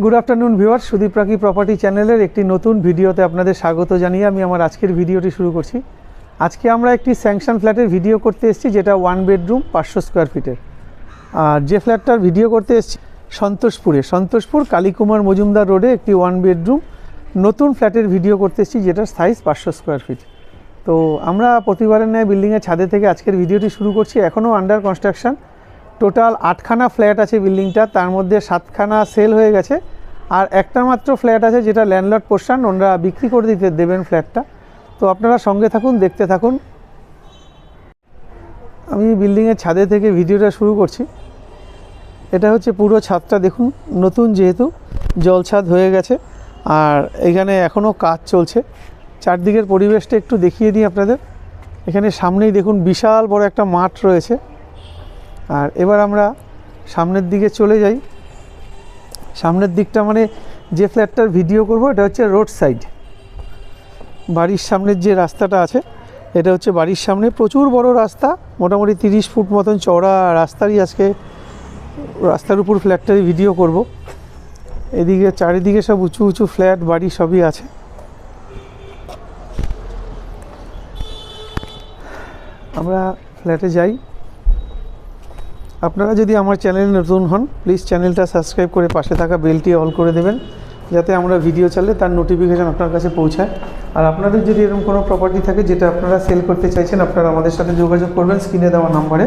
Good afternoon viewer, Sudip রাকি property চ্যানেলের একটি নতুন ভিডিওতে আপনাদের স্বাগত জানিয়ে আমি আমার আজকের ভিডিওটি শুরু করছি। আজকে আমরা একটি স্যাংশন ফ্ল্যাটের ভিডিও করতে এসেছি, যেটা 1 বেডরুম 500 স্কোয়ার ফিটের। আর যে ফ্ল্যাটটার ভিডিও করতে এসেছি সন্তোষপুর কালীকুমার মজুমদার রোডে একটি 1 বেডরুম নতুন ফ্ল্যাটের ভিডিও করতে এসেছি, যেটার সাইজ 500 স্কোয়ার ফিট। তো আমরা প্রতিবারের ন্যায় বিল্ডিংয়ের ছাদে থেকে আজকের ভিডিওটি শুরু করছি। এখনও আন্ডার কনস্ট্রাকশন। টোটাল 8খানা ফ্ল্যাট আছে বিল্ডিংটা, তার মধ্যে 7খানা সেল হয়ে গেছে, আর একটা মাত্র ফ্ল্যাট আছে যেটা ল্যান্ডলর্ড পোর্শন, ওনারা বিক্রি করে দিতে দেবেন ফ্ল্যাটটা। তো আপনারা সঙ্গে থাকুন, দেখতে থাকুন। আমি বিল্ডিংয়ের ছাদে থেকে ভিডিওটা শুরু করছি। এটা হচ্ছে পুরো ছাদটা দেখুন, নতুন যেহেতু জল ছাদ হয়ে গেছে, আর এখানে এখনও কাজ চলছে। চারদিকের পরিবেশটা একটু দেখিয়ে দিই আপনাদের। এখানে সামনেই দেখুন বিশাল বড় একটা মাঠ রয়েছে। আর এবার আমরা সামনের দিকে চলে যাই। সামনের দিকটা মানে যে ফ্ল্যাটটার ভিডিও করব এটা হচ্ছে রোড সাইড। বাড়ির সামনের যে রাস্তাটা আছে এটা হচ্ছে বাড়ির সামনে, প্রচুর বড় রাস্তা, মোটামুটি 30 ফুট মতন চওড়া রাস্তারই আজকে রাস্তার উপর ফ্ল্যাটটারই ভিডিও করব। এদিকে চারিদিকে সব উঁচু উঁচু ফ্ল্যাট বাড়ি সবই আছে। আমরা ফ্ল্যাটে যাই। আপনারা যদি আমার চ্যানেলে নতুন হন, প্লিজ চ্যানেলটা সাবস্ক্রাইব করে পাশে থাকা বেলটি অল করে দেবেন, যাতে আমরা ভিডিও চাললে তার নোটিফিকেশান আপনার কাছে পৌঁছায়। আর আপনাদের যদি এরকম কোনো প্রপার্টি থাকে যেটা আপনারা সেল করতে চাইছেন, আপনারা আমাদের সাথে যোগাযোগ করবেন স্ক্রিনে দেওয়া নাম্বারে।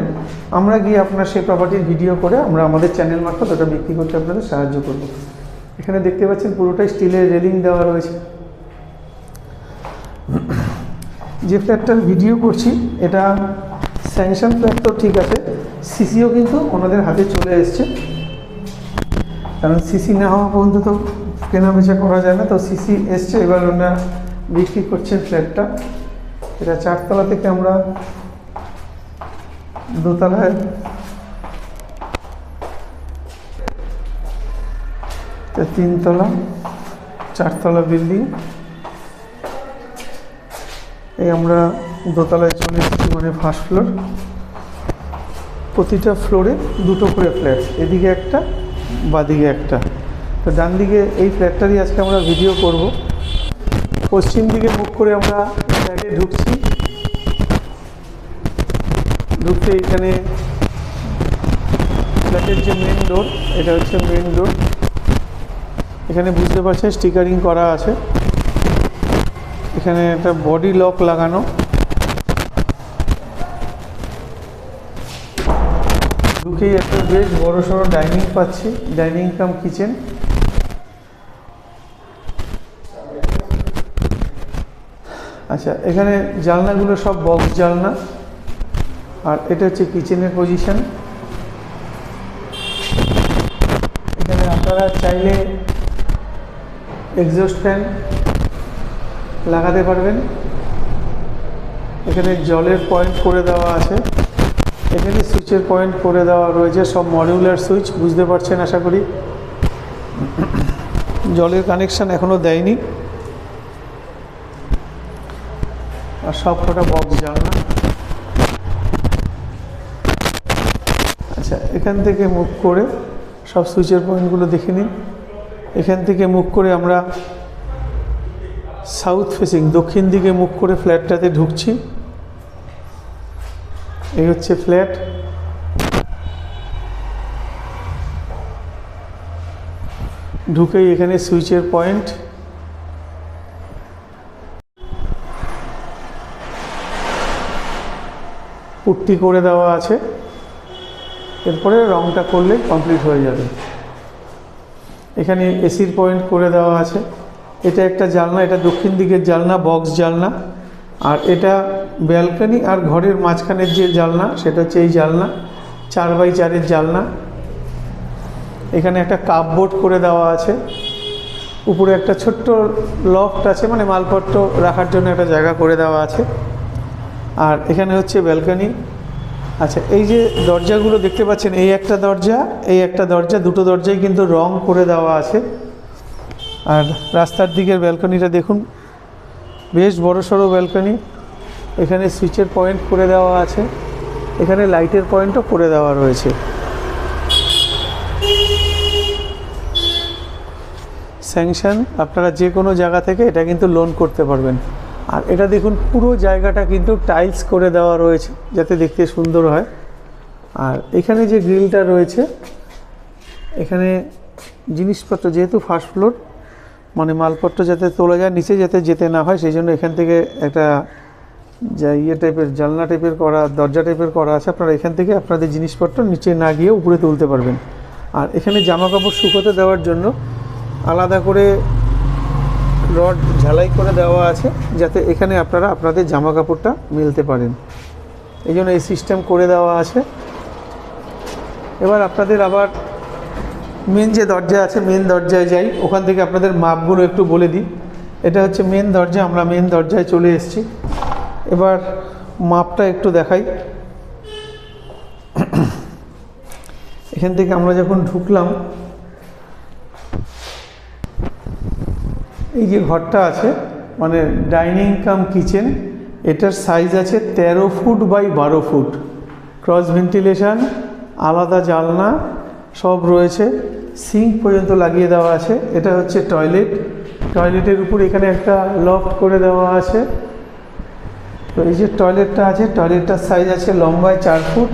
আমরা গিয়ে আপনার সেই প্রপার্টির ভিডিও করে আমরা আমাদের চ্যানেল মারফত ওটা বিক্রি করতে আপনাদের সাহায্য করব। এখানে দেখতে পাচ্ছেন পুরোটাই স্টিলের রেলিং দেওয়া রয়েছে। যে ফ্ল্যাটটার ভিডিও করছি এটা স্যাংশন ফ্ল্যাট, তো ঠিক আছে, সিসিও কিন্তু ওনাদের হাতে চলে এসছে, কারণ সিসি না হওয়া পর্যন্ত তো কেনা বেচা করা যায় না। তো সিসি এসছে, এবার ওনারা বিক্রি করছেন ফ্ল্যাটটা। এটা 4তলা থেকে আমরা দোতলায়, 3তলা 4তলা বিল্ডিং। এই আমরা দোতলায় চলে এসেছি, মানে ফার্স্ট ফ্লোর। প্রতিটা ফ্লোরে 2টো করে ফ্ল্যাট, এদিকে একটা বাদিকে একটা। তো ডান দিকে এই ফ্ল্যাটটারই আজকে আমরা ভিডিও করব। পশ্চিম দিকে মুখ করে আমরা ফ্ল্যাটে ঢুকছি। ঢুকতে এখানে ফ্ল্যাটের যে মেন ডোর, এটা হচ্ছে মেন ডোর। এখানে বুঝতে পারছেন স্টিকারিং করা আছে। এখানে একটা বডি লক লাগানো। ঢুকেই একটা বেশ বড় সড়ো ডাইনিং পাচ্ছি, ডাইনিং কাম কিচেন। আচ্ছা, এখানে জানলাগুলো সব বক্স জানলা, আর এটা হচ্ছে কিচেনের পজিশন। এখানে আপনারা চাইলে এক্সস্ট ফ্যান লাগাতে পারবেন। এখানে জলের পয়েন্ট করে দেওয়া আছে, এখানে সুইচের পয়েন্ট করে দেওয়া রয়েছে, সব মডিউলার সুইচ, বুঝতে পারছেন আশা করি। জলের কানেকশান এখনও দেয়নি। আর সব কটা বক্স জানলা। আচ্ছা, এখান থেকে মুভ করে সব সুইচের পয়েন্টগুলো দেখে নিন। এখান থেকে মুভ করে আমরা সাউথ ফেসিং, দক্ষিণ দিকে মুখ করে ফ্ল্যাটটাতে ঢুকছি। এই হচ্ছে ফ্ল্যাট। ঢুকেই এখানে সুইচের পয়েন্ট। পুট্টি করে দেওয়া আছে, এরপরে রংটা করলে কমপ্লিট হয়ে যাবে। এখানে এসির পয়েন্ট করে দেওয়া আছে। এটা একটা জানলা, এটা দক্ষিণ দিকের জানলা, বক্স জানলা। আর এটা ব্যালকনি আর ঘরের মাঝখানের যে জানলা, সেটা হচ্ছে এই জানলা, 4x4 জানলা। এখানে একটা কাপবোর্ড করে দেওয়া আছে। উপরে একটা ছোট্ট লফট আছে, মানে মালপত্র রাখার জন্য একটা জায়গা করে দেওয়া আছে। আর এখানে হচ্ছে ব্যালকনি। আচ্ছা, এই যে দরজাগুলো দেখতে পাচ্ছেন, এই একটা দরজা, এই একটা দরজা, 2টো দরজাই কিন্তু রং করে দেওয়া আছে। আর রাস্তার দিকের ব্যালকনিটা দেখুন, বেশ বড় সড়ো ব্যালকনি। এখানে সুইচের পয়েন্ট করে দেওয়া আছে, এখানে লাইটের পয়েন্টও করে দেওয়া রয়েছে। স্যাংশন, আপনারা যে কোনো জায়গা থেকে এটা কিন্তু লোন করতে পারবেন। আর এটা দেখুন পুরো জায়গাটা কিন্তু টাইলস করে দেওয়া রয়েছে যাতে দেখতে সুন্দর হয়। আর এখানে যে গ্রিলটা রয়েছে, এখানে জিনিসপত্র যেহেতু ফার্স্ট ফ্লোর, মানে মালপত্র যাতে তোলা যায় নিচে যাতে যেতে না হয়, সেই জন্য এখান থেকে একটা যা টাইপের জানলা টাইপের করা, দরজা টাইপের করা আছে। আপনারা এখান থেকে আপনাদের জিনিসপত্র নিচে না গিয়ে উপরে তুলতে পারবেন। আর এখানে জামা কাপড় শুকোতে দেওয়ার জন্য আলাদা করে রড ঝালাই করে দেওয়া আছে যাতে এখানে আপনারা আপনাদের জামা কাপড়টা মেলতে পারেন, এই জন্য এই সিস্টেম করে দেওয়া আছে। এবার আপনাদের আবার মেন যে দরজা আছে, মেন দরজায় যাই, ওখান থেকে আপনাদের মাপগুলো একটু বলে দিই। এটা হচ্ছে মেন দরজা, আমরা মেন দরজায় চলে এসেছি। এবার মাপটা একটু দেখাই। এখান থেকে আমরা যখন ঢুকলাম, এই যে ঘরটা আছে মানে ডাইনিং কাম কিচেন, এটার সাইজ আছে 13 foot by 12 foot, cross ventilation, আলাদা জানলা সব রয়েছে, সিঙ্ক পর্যন্ত লাগিয়ে দেওয়া আছে। এটা হচ্ছে টয়লেট, টয়লেটের উপর এখানে একটা লফট করে দেওয়া আছে। তো এই যে টয়লেটটা আছে, টয়লেটটার সাইজ আছে লম্বায় 4 ফুট,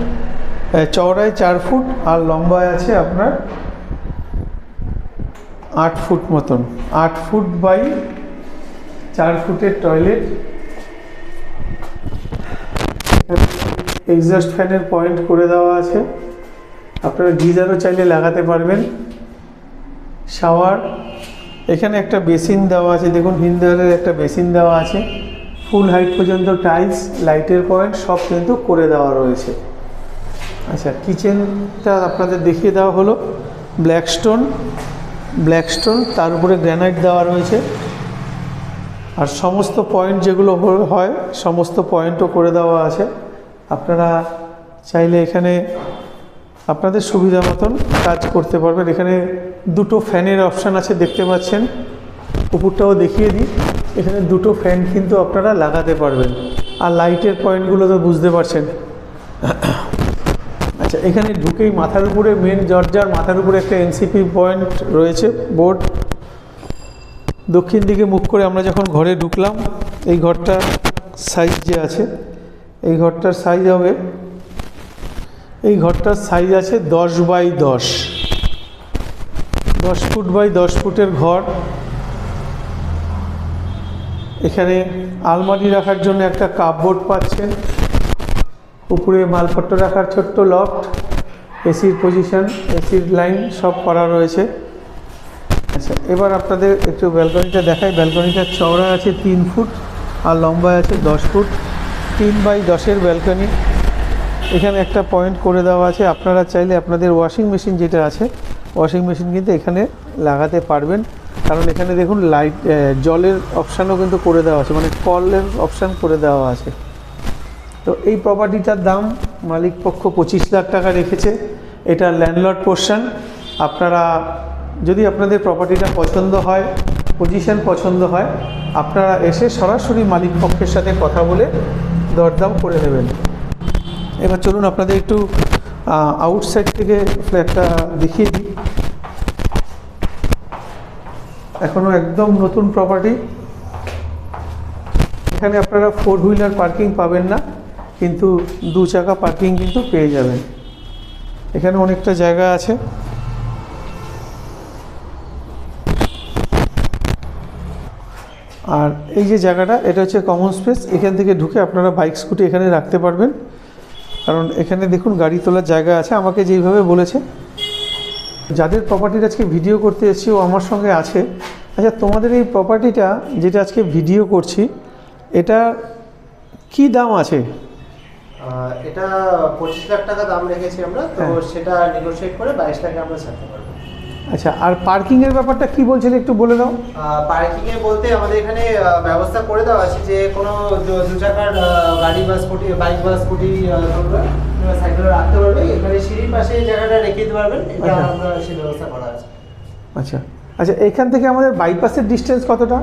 চওড়ায় 4 ফুট, আর লম্বায় আছে আপনার 8 ফুট মতন, 8 ফুট বাই 4 ফুটের টয়লেট। এক্সস্ট ফ্যানের পয়েন্ট করে দেওয়া আছে, আপনারা গিজারও চাইলে লাগাতে পারবেন। শাওয়ার, এখানে একটা বেসিন দেওয়া আছে, দেখুন হিন্দুয়ারের একটা বেসিন দেওয়া আছে, ফুল হাইট পর্যন্ত টাইলস, লাইটের পয়েন্ট সব কিন্তু করে দেওয়া রয়েছে। আচ্ছা, কিচেনটা আপনাদের দেখিয়ে দেওয়া হলো, ব্ল্যাক স্টোন, তার উপরে গ্রানাইট দেওয়া রয়েছে। আর সমস্ত পয়েন্ট যেগুলো হয় সমস্ত পয়েন্টও করে দেওয়া আছে। আপনারা চাইলে এখানে আপনাদের সুবিধা মতন কাজ করতে পারবেন। এখানে দুটো ফ্যানের অপশান আছে, দেখতে পাচ্ছেন। উপরটাও দেখিয়ে দিই, এখানে দুটো ফ্যান কিন্তু আপনারা লাগাতে পারবেন। আর লাইটের পয়েন্টগুলো তো বুঝতে পারছেন। আচ্ছা, এখানে ঢুকেই মাথার উপরে, মেন দরজার মাথার উপরে একটা এনসিপি পয়েন্ট রয়েছে, বোর্ড। দক্ষিণ দিকে মুখ করে আমরা যখন ঘরে ঢুকলাম, এই ঘরটার সাইজ যে আছে, এই ঘরটার সাইজ হবে, এই ঘরটার সাইজ আছে 10 বাই 10, 10 ফুট বাই 10 ফুটের ঘর। এখানে আলমারি রাখার জন্য একটা কাপবোর্ড পাচ্ছেন, উপরে মালপত্র রাখার ছোট্ট লফট, এসির পজিশন, এসির লাইন সব করা রয়েছে। আচ্ছা, এবার আপনাদের একটু ব্যালকনিটা দেখাই। ব্যালকনিটা চওড়া আছে 3 ফুট আর লম্বায় আছে 10 ফুট, 3 বাই 10-এর ব্যালকনি। এখানে একটা পয়েন্ট করে দেওয়া আছে, আপনারা চাইলে আপনাদের ওয়াশিং মেশিন যেটা আছে, ওয়াশিং মেশিন কিন্তু এখানে লাগাতে পারবেন। কারণ এখানে দেখুন লাইট, জলের অপশানও কিন্তু করে দেওয়া আছে, মানে কলের অপশান করে দেওয়া আছে। তো এই প্রপার্টিটার দাম মালিক পক্ষ 25 লাখ টাকা রেখেছে। এটা ল্যান্ডলর্ড পোর্শন। আপনারা যদি আপনাদের প্রপার্টিটা পছন্দ হয়, পজিশন পছন্দ হয়, আপনারা এসে সরাসরি মালিক পক্ষের সাথে কথা বলে দরদাম করে নেবেন। এবার চলুন আপনাদের একটু আউটসাইড থেকে ফ্ল্যাটটা দেখিয়ে দিই। এখনও একদম নতুন প্রপার্টি। এখানে আপনারা 4 হুইলার পার্কিং পাবেন না, কিন্তু 2 চাকা পার্কিং কিন্তু পেয়ে যাবেন। এখানে অনেকটা জায়গা আছে। আর এই যে জায়গাটা, এটা হচ্ছে কমন স্পেস। এখান থেকে ঢুকে আপনারা বাইক স্কুটি এখানে রাখতে পারবেন, কারণ এখানে দেখুন গাড়ি তোলার জায়গা আছে। আমাকে যেইভাবে বলেছে, যাদের প্রপার্টির আজকে ভিডিও করতে এসেছি ও আমার সঙ্গে আছে। আচ্ছা, তোমাদের এই প্রপার্টিটা যেটা আজকে ভিডিও করছি, এটা কি দাম আছে? এটা 25 লাখ টাকা দাম রেখেছি আমরা, তো সেটা নেগোশিয়েট করে 22 লাখে আমরা ছাড়তে পারবো। আচ্ছা, আর পার্কিংয়ের ব্যাপারটা কি বলছিলে একটু বলে দাও। পার্কিংয়ে বলতে আমাদের এখানে ব্যবস্থা করে দেওয়া আছে যে কোনো 2 চাকার গাড়ি বা স্কুটি, বাইক বা স্কুটি সাইকেল রাখতে পারবে। এখানে সিঁড়ির পাশে এই জায়গাটা রেখে দিতে পারবেন, এটা আমরা সেই ব্যবস্থা করা আছে। আচ্ছা আচ্ছা, এখান থেকে আমাদের বাইপাসের ডিস্টেন্স কতটা?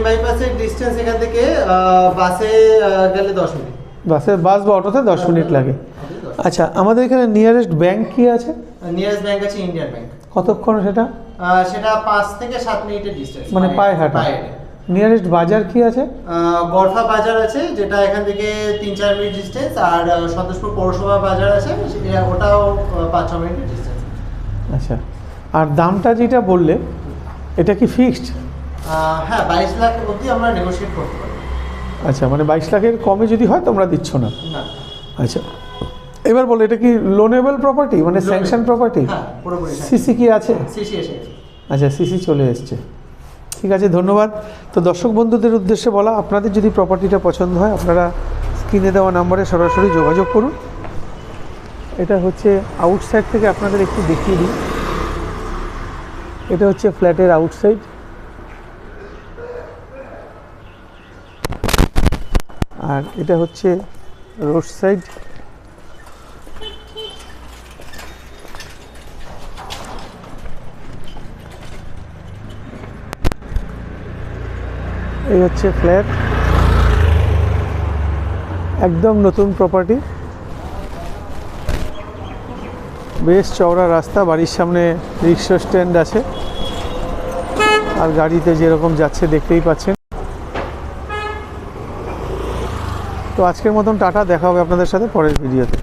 বাইপাসের ডিস্টেন্স এখান থেকে বাসে গেলে 10 মিনিট, বাস বা অটোতে 10 মিনিট লাগে। আচ্ছা, আমাদের এখানে নিয়ারেস্ট ব্যাংক কি আছে? নিয়ারেস্ট ব্যাংক আছে ইন্ডিয়ান ব্যাংক। কতক্ষণ সেটা? সেটা 5 থেকে 7 মিনিটের ডিস্টেন্স, মানে পায়ে হাঁটা। নিয়ারেস্ট বাজার কি আছে? গড়ফা বাজার আছে, যেটা এখান থেকে 3-4 মিনিট ডিস্টেন্স, আর সন্তোষপুর পৌরসভা বাজার আছে, ওটাও 5-6 মিনিটের ডিস্টেন্স। আচ্ছা, আর দামটা যেটা বললে এটা কি ফিক্সড? হ্যাঁ, 22 লাখ অবধি আমরা নেগোশিয়েট করতে পারি। আচ্ছা, মানে 22 লাখের কমে যদি হয় তোমরা দিচ্ছ না? না। আচ্ছা, এবার বলো এটা কি লোনেবল প্রপার্টি, মানে স্যাংশন প্রপার্টি? হ্যাঁ, পুরোপুরি। সিসি কি আছে? সিসি এসে গেছে। আচ্ছা, সিসি চলে এসছে। ঠিক আছে, ধন্যবাদ। তো দর্শক বন্ধুদের উদ্দেশ্যে বলা, আপনাদের যদি প্রপার্টিটা পছন্দ হয় আপনারা স্ক্রিনে দেওয়া নাম্বারে সরাসরি যোগাযোগ করুন। এটা হচ্ছে আউটসাইড থেকে আপনাদের একটু দেখিয়ে দিই। এটা হচ্ছে ফ্ল্যাটের আউটসাইড। আর এটা হচ্ছে রোড সাইড। এই হচ্ছে ফ্ল্যাট, একদম নতুন প্রপার্টি, বেশ চওড়া রাস্তা, বাড়ির সামনে রিক্সা স্ট্যান্ড আছে, আর গাড়িতে যেরকম যাচ্ছে দেখতেই পাচ্ছেন। তো আজকের মতন টাটা, দেখা হবে আপনাদের সাথে পরের ভিডিওতে।